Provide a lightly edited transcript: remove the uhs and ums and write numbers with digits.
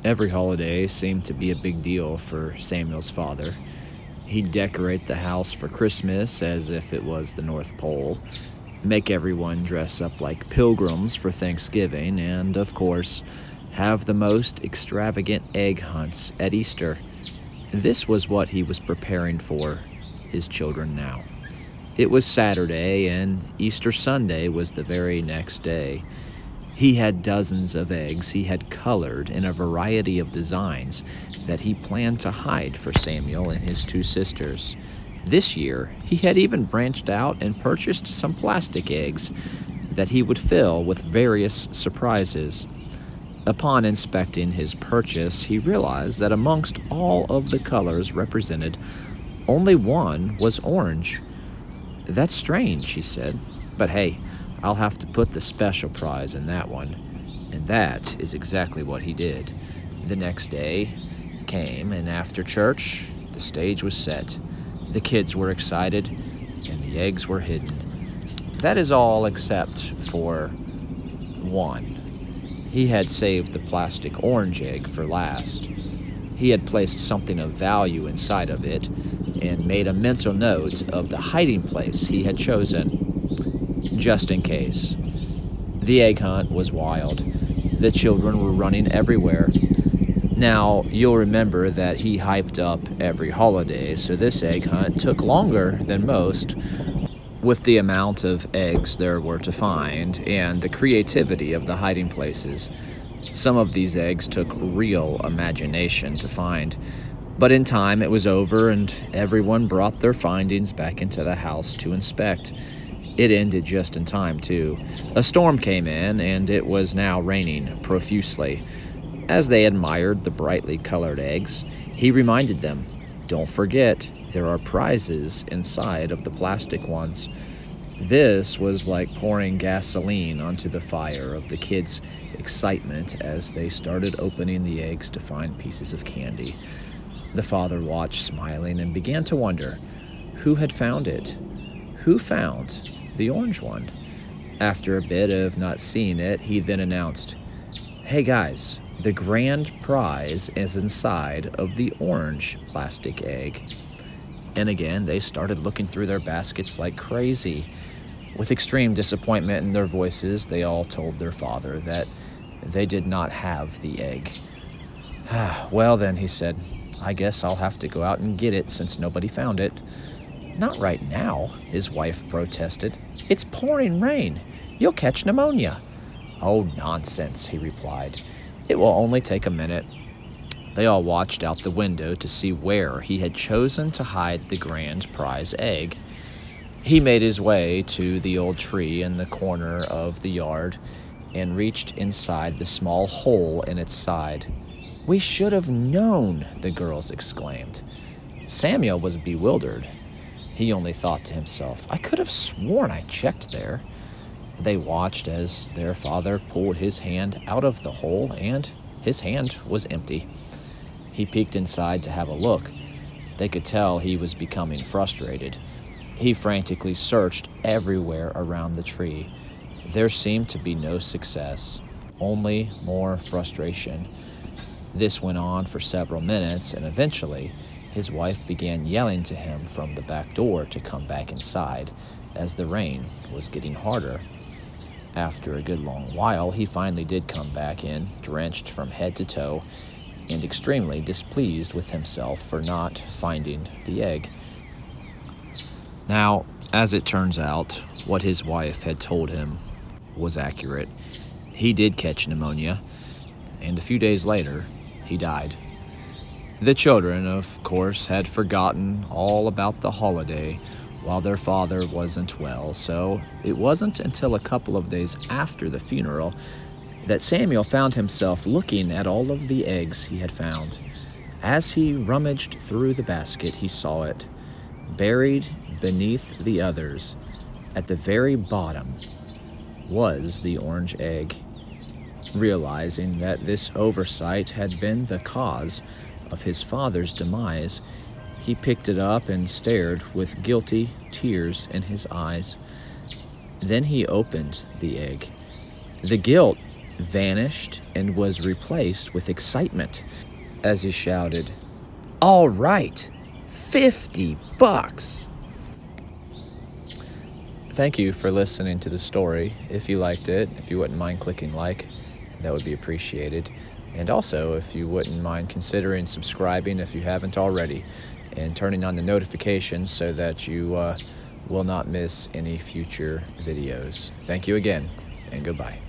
Every holiday seemed to be a big deal for Samuel's father. He'd decorate the house for Christmas as if it was the North Pole, make everyone dress up like pilgrims for Thanksgiving, and, of course, have the most extravagant egg hunts at Easter. This was what he was preparing for his children now. It was Saturday, and Easter Sunday was the very next day. He had dozens of eggs he had colored in a variety of designs that he planned to hide for Samuel and his two sisters. This year, he had even branched out and purchased some plastic eggs that he would fill with various surprises. Upon inspecting his purchase, he realized that amongst all of the colors represented, only one was orange. "That's strange," he said, "but hey, I'll have to put the special prize in that one." And that is exactly what he did. The next day came, and after church, the stage was set. The kids were excited, and the eggs were hidden. That is all except for one. He had saved the plastic orange egg for last. He had placed something of value inside of it and made a mental note of the hiding place he had chosen, just in case. The egg hunt was wild. The children were running everywhere. Now, you'll remember that he hyped up every holiday, so this egg hunt took longer than most, with the amount of eggs there were to find and the creativity of the hiding places. Some of these eggs took real imagination to find, but in time it was over and everyone brought their findings back into the house to inspect. It ended just in time, too. A storm came in, and it was now raining profusely. As they admired the brightly colored eggs, he reminded them, "Don't forget, there are prizes inside of the plastic ones." This was like pouring gasoline onto the fire of the kids' excitement as they started opening the eggs to find pieces of candy. The father watched, smiling, and began to wonder, who had found it? Who found the orange one? After a bit of not seeing it, he then announced, "Hey guys, the grand prize is inside of the orange plastic egg." And again, they started looking through their baskets like crazy. With extreme disappointment in their voices, they all told their father that they did not have the egg. "Well then," he said, "I guess I'll have to go out and get it since nobody found it." "Not right now," his wife protested. "It's pouring rain. You'll catch pneumonia." "Oh, nonsense," he replied. "It will only take a minute." They all watched out the window to see where he had chosen to hide the grand prize egg. He made his way to the old tree in the corner of the yard and reached inside the small hole in its side. "We should have known," the girls exclaimed. Samuel was bewildered. He only thought to himself, "I could have sworn I checked there." They watched as their father pulled his hand out of the hole, and his hand was empty. He peeked inside to have a look. They could tell he was becoming frustrated. He frantically searched everywhere around the tree. There seemed to be no success, only more frustration. This went on for several minutes, and eventually, his wife began yelling to him from the back door to come back inside, as the rain was getting harder. After a good long while, he finally did come back in, drenched from head to toe, and extremely displeased with himself for not finding the egg. Now, as it turns out, what his wife had told him was accurate. He did catch pneumonia, and a few days later, he died. The children, of course, had forgotten all about the holiday while their father wasn't well, so it wasn't until a couple of days after the funeral that Samuel found himself looking at all of the eggs he had found. As he rummaged through the basket, he saw it, buried beneath the others. At the very bottom was the orange egg. Realizing that this oversight had been the cause of his father's demise, he picked it up and stared with guilty tears in his eyes. Then he opened the egg. The guilt vanished and was replaced with excitement as he shouted, "All right, $50!" Thank you for listening to the story. If you liked it, if you wouldn't mind clicking like, that would be appreciated. And also, if you wouldn't mind considering subscribing if you haven't already, and turning on the notifications so that you will not miss any future videos. Thank you again, and goodbye.